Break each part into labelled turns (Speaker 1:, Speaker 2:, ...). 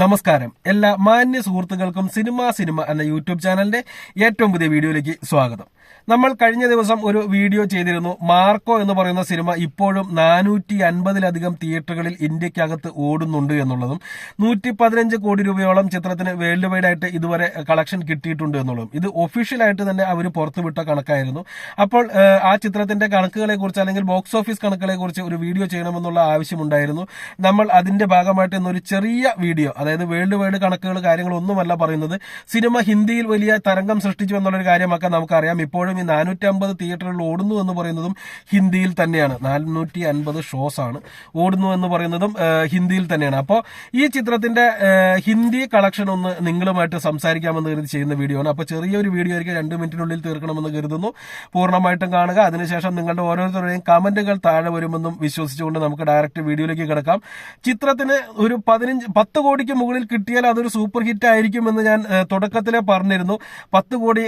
Speaker 1: നമസ്കാരം. എല്ലാ മാന്യ സുഹൃത്തുക്കൾക്കും സിനിമ എന്ന യൂട്യൂബ് ചാനലിന്റെ ഏറ്റവും പുതിയ വീഡിയോയിലേക്ക് സ്വാഗതം. നമ്മൾ കഴിഞ്ഞ ദിവസം ഒരു വീഡിയോ ചെയ്തിരുന്നു. മാർക്കോ എന്ന് പറയുന്ന സിനിമ ഇപ്പോഴും 450-ലധികം തിയേറ്ററുകളിൽ ഇന്ത്യക്കകത്ത് ഓടുന്നുണ്ട് എന്നുള്ളതും 115 കോടി രൂപയോളം ചിത്രത്തിന് വേൾഡ് വൈഡ് ആയിട്ട് ഇതുവരെ കളക്ഷൻ കിട്ടിയിട്ടുണ്ട് എന്നുള്ളതും ഇത് ഒഫീഷ്യലായിട്ട് തന്നെ അവർ പുറത്തുവിട്ട കണക്കായിരുന്നു. അപ്പോൾ ആ ചിത്രത്തിന്റെ കണക്കുകളെ കുറിച്ച് അല്ലെങ്കിൽ ബോക്സ് ഓഫീസ് കണക്കുകളെ കുറിച്ച് ഒരു വീഡിയോ ചെയ്യണമെന്നുള്ള ആവശ്യമുണ്ടായിരുന്നു. നമ്മൾ അതിന്റെ ഭാഗമായിട്ട് ഇന്നൊരു ചെറിയ വീഡിയോ, അതായത് വേൾഡ് വൈഡ് കണക്കുകൾ കാര്യങ്ങളൊന്നുമല്ല പറയുന്നത്, സിനിമ ഹിന്ദിയിൽ വലിയ തരംഗം സൃഷ്ടിച്ചു എന്നുള്ളൊരു കാര്യമൊക്കെ നമുക്കറിയാം. ഇപ്പോഴും ഈ 450 തിയേറ്ററുകളിൽ ഓടുന്നു എന്ന് പറയുന്നതും ഹിന്ദിയിൽ തന്നെയാണ്. 450 ഷോസ് ആണ് ഓടുന്നു എന്ന് പറയുന്നതും ഹിന്ദിയിൽ തന്നെയാണ്. അപ്പോൾ ഈ ചിത്രത്തിന്റെ ഹിന്ദി കളക്ഷൻ ഒന്ന് നിങ്ങളുമായിട്ട് സംസാരിക്കാമെന്ന് കരുതി ചെയ്യുന്ന വീഡിയോ ആണ്. അപ്പോൾ ചെറിയൊരു വീഡിയോ ആയിരിക്കും, 2 മിനിറ്റിനുള്ളിൽ തീർക്കണമെന്ന് കരുതുന്നു. പൂർണ്ണമായിട്ടും കാണുക. അതിനുശേഷം നിങ്ങളുടെ ഓരോരുത്തരുടെയും കമന്റുകൾ താഴെ വരുമെന്നും വിശ്വസിച്ചുകൊണ്ട് നമുക്ക് ഡയറക്റ്റ് വീഡിയോയിലേക്ക് കിടക്കാം. ചിത്രത്തിന് ഒരു 10 കോടിക്ക് മുകളിൽ കിട്ടിയാൽ അതൊരു സൂപ്പർ ഹിറ്റ് ആയിരിക്കുമെന്ന് ഞാൻ തുടക്കത്തിലെ പറഞ്ഞിരുന്നു. 10 കോടി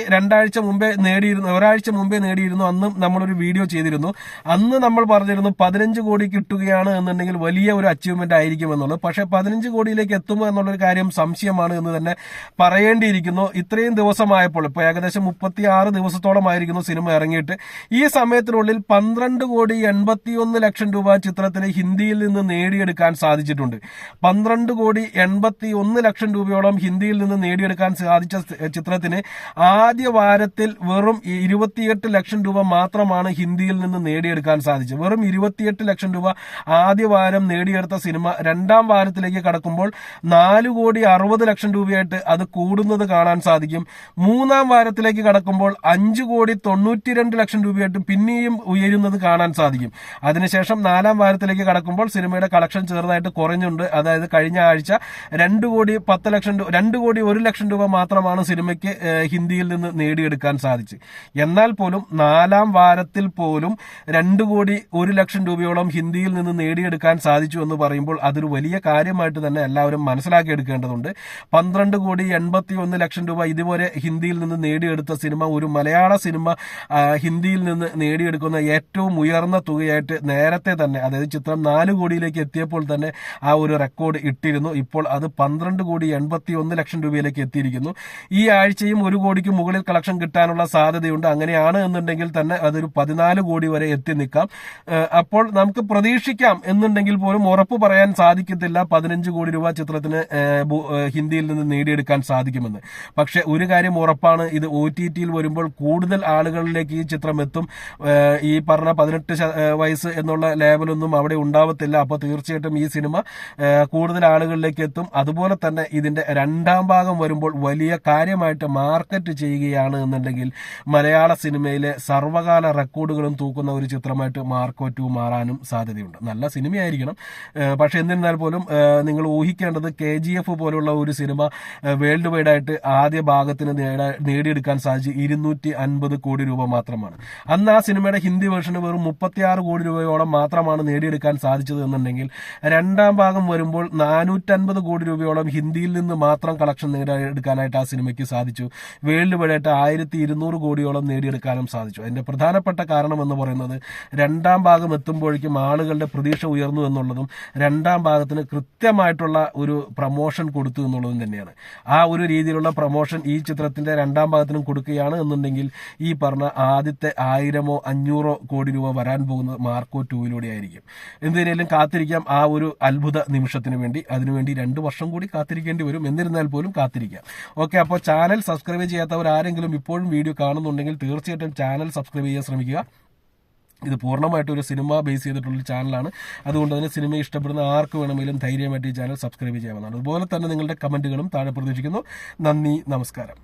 Speaker 1: ഒരാഴ്ച മുമ്പേ നേടിയിരുന്നു. അന്നും നമ്മളൊരു വീഡിയോ ചെയ്തിരുന്നു. അന്ന് നമ്മൾ പറഞ്ഞിരുന്നു 15 കോടി കിട്ടുകയാണ് എന്നുണ്ടെങ്കിൽ വലിയ ഒരു അച്ചീവ്മെന്റ് ആയിരിക്കും എന്നുള്ളത്. പക്ഷേ 15 കോടിയിലേക്ക് എത്തുമോ എന്നുള്ളൊരു കാര്യം സംശയമാണ് എന്ന് തന്നെ പറയേണ്ടിയിരിക്കുന്നു. ഇത്രയും ദിവസമായപ്പോൾ, ഇപ്പോൾ ഏകദേശം 36 ദിവസത്തോളമായിരിക്കുന്നു സിനിമ ഇറങ്ങിയിട്ട്. ഈ സമയത്തിനുള്ളിൽ 12 കോടി 81 ലക്ഷം രൂപ ചിത്രത്തിന് ഹിന്ദിയിൽ നിന്ന് നേടിയെടുക്കാൻ സാധിച്ചിട്ടുണ്ട്. 12 കോടി 81 ലക്ഷം രൂപയോളം ഹിന്ദിയിൽ നിന്ന് നേടിയെടുക്കാൻ സാധിച്ച ചിത്രത്തിന് ആദ്യ വാരത്തിൽ വെറും 28 ലക്ഷം രൂപ മാത്രമാണ് ഹിന്ദിയിൽ നിന്ന് നേടിയെടുക്കാൻ സാധിച്ചത്. വെറും 28 ലക്ഷം രൂപ ആദ്യ വാരം നേടിയെടുത്ത സിനിമ രണ്ടാം വാരത്തിലേക്ക് കടക്കുമ്പോൾ 4 കോടി 60 ലക്ഷം രൂപയായിട്ട് അത് കൂടുന്നത് കാണാൻ സാധിക്കും. മൂന്നാം വാരത്തിലേക്ക് കടക്കുമ്പോൾ 5 കോടി 92 ലക്ഷം രൂപയായിട്ട് പിന്നെയും ഉയരുന്നത് കാണാൻ സാധിക്കും. അതിനുശേഷം 4-ാം വാരത്തിലേക്ക് കടക്കുമ്പോൾ സിനിമയുടെ കളക്ഷൻ ചെറുതായിട്ട് കുറഞ്ഞുണ്ട്. അതായത് കഴിഞ്ഞ ആഴ്ച 2 കോടി 1 ലക്ഷം രൂപ മാത്രമാണ് സിനിമയ്ക്ക് ഹിന്ദിയിൽ നിന്ന് നേടിയെടുക്കാൻ സാധിച്ചത്. എന്നാൽ പോലും 4-ാം വാരത്തിൽ പോലും 2 കോടി 1 ലക്ഷം രൂപയോളം ഹിന്ദിയിൽ നിന്ന് നേടിയെടുക്കാൻ സാധിച്ചു എന്ന് പറയുമ്പോൾ അതൊരു വലിയ കാര്യമായിട്ട് തന്നെ എല്ലാവരും മനസ്സിലാക്കിയെടുക്കേണ്ടതുണ്ട്. 12 കോടി 81 ലക്ഷം രൂപ ഇതുവരെ ഹിന്ദിയിൽ നിന്ന് നേടിയെടുത്ത സിനിമ ഒരു മലയാള സിനിമ ഹിന്ദിയിൽ നിന്ന് നേടിയെടുക്കുന്ന ഏറ്റവും ഉയർന്ന തുകയായിട്ട് നേരത്തെ തന്നെ, അതായത് ചിത്രം 4 കോടിയിലേക്ക് എത്തിയപ്പോൾ തന്നെ ആ ഒരു റെക്കോർഡ് ഇട്ടിരുന്നു. ഇപ്പോൾ അത് 12 കോടി 81 ലക്ഷം രൂപയിലേക്ക് എത്തിയിരിക്കുന്നു. ഈ ആഴ്ചയും 1 കോടിക്ക് മുകളിൽ കളക്ഷൻ കിട്ടാനുള്ള സാധ്യതയുണ്ട്. അങ്ങനെയാണ് എന്നുണ്ടെങ്കിൽ തന്നെ അതൊരു 14 കോടി വരെ എത്തി നിൽക്കാം. അപ്പോൾ നമുക്ക് പ്രതീക്ഷിക്കാം എന്നുണ്ടെങ്കിൽ പോലും ഉറപ്പ് പറയാൻ സാധിക്കത്തില്ല 15 കോടി രൂപ ചിത്രത്തിന് ഹിന്ദിയിൽ നിന്ന് നേടിയെടുക്കാൻ സാധിക്കുമെന്ന്. പക്ഷെ ഒരു കാര്യം ഉറപ്പാണ്, ഇത് OTTയിൽ വരുമ്പോൾ കൂടുതൽ ആളുകളിലേക്ക് ഈ ചിത്രം എത്തും. ഈ പറഞ്ഞ 18 വയസ്സ് എന്നുള്ള ലേബലൊന്നും അവിടെ ഉണ്ടാവത്തില്ല. അപ്പോൾ തീർച്ചയായിട്ടും ഈ സിനിമ കൂടുതൽ ആളുകളിലേക്ക് എത്തും. അതുപോലെ തന്നെ ഇതിന്റെ രണ്ടാം ഭാഗം വരുമ്പോൾ വലിയ കാര്യമായിട്ട് മാർക്കറ്റ് ചെയ്യുകയാണ് എന്നുണ്ടെങ്കിൽ മലയാള സിനിമയിലെ സർവകാല റെക്കോർഡുകളും തൂക്കുന്ന ഒരു ചിത്രമായിട്ട് മാർക്കോ 2 മാറാനും സാധ്യതയുണ്ട്. നല്ല സിനിമയായിരിക്കണം. പക്ഷെ എന്നിരുന്നാൽ പോലും നിങ്ങൾ ഊഹിക്കേണ്ടത് KGF പോലുള്ള ഒരു സിനിമ വേൾഡ് വൈഡ് ആയിട്ട് ആദ്യ ഭാഗത്തിന് നേടിയെടുക്കാൻ സാധിച്ച് 250 കോടി രൂപ മാത്രമാണ്. അന്ന് ആ സിനിമയുടെ ഹിന്ദി വേർഷന് വെറും 36 കോടി രൂപയോളം മാത്രമാണ് നേടിയെടുക്കാൻ സാധിച്ചത് എന്നുണ്ടെങ്കിൽ രണ്ടാം ഭാഗം വരുമ്പോൾ 450 കോടി രൂപയോളം ഹിന്ദിയിൽ നിന്ന് മാത്രം കളക്ഷൻ നേടിയെടുക്കാനായിട്ട് ആ സിനിമയ്ക്ക് സാധിച്ചു. വേൾഡ് വൈഡ് ആയിട്ട് 1200 കോടിയോളം നേടിയെടുക്കാനും സാധിച്ചു. അതിന്റെ പ്രധാനപ്പെട്ട കാരണം എന്ന് പറയുന്നത് രണ്ടാം ഭാഗം എത്തുമ്പോഴേക്കും ആളുകളുടെ പ്രതീക്ഷ ഉയർന്നു എന്നുള്ളതും രണ്ടാം ഭാഗത്തിന് കൃത്യമായിട്ടുള്ള ഒരു പ്രൊമോഷൻ കൊടുത്തു എന്നുള്ളതും തന്നെയാണ്. ആ ഒരു രീതിയിലുള്ള പ്രൊമോഷൻ ഈ ചിത്രത്തിന്റെ രണ്ടാം ഭാഗത്തിനും കൊടുക്കുകയാണ് എന്നുണ്ടെങ്കിൽ ഈ പറഞ്ഞ ആദ്യത്തെ 1000-500 കോടി രൂപ വരാൻ പോകുന്നത് മാർക്കോ 2-ലൂടെ ആയിരിക്കും. എന്തിനേലും കാത്തിരിക്കാം ആ ഒരു അത്ഭുത നിമിഷത്തിന് വേണ്ടി. അതിനുവേണ്ടി 2 വർഷം കൂടി കാത്തിരിക്കേണ്ടി വരും. എന്നിരുന്നാൽ പോലും കാത്തിരിക്കാം. ഓക്കെ, അപ്പോൾ ചാനൽ സബ്സ്ക്രൈബ് ചെയ്യാത്തവർ ആരെങ്കിലും ഇപ്പോഴും വീഡിയോ കാണുന്നുണ്ടെങ്കിൽ തീർച്ചയായിട്ടും ചാനൽ സബ്സ്ക്രൈബ് ചെയ്യാൻ ശ്രമിക്കുക. ഇത് പൂർണ്ണമായിട്ട് ഒരു സിനിമ ബേസ് ചെയ്തിട്ടുള്ള ചാനലാണ്. അതുകൊണ്ട് തന്നെ സിനിമ ഇഷ്ടപ്പെടുന്ന ആർക്ക് വേണമെങ്കിലും ധൈര്യമായിട്ട് ഈ ചാനൽ സബ്സ്ക്രൈബ് ചെയ്യാവുന്നതാണ്. അതുപോലെ തന്നെ നിങ്ങളുടെ കമന്റുകളും താഴെ പ്രതീക്ഷിക്കുന്നു. നന്ദി, നമസ്കാരം.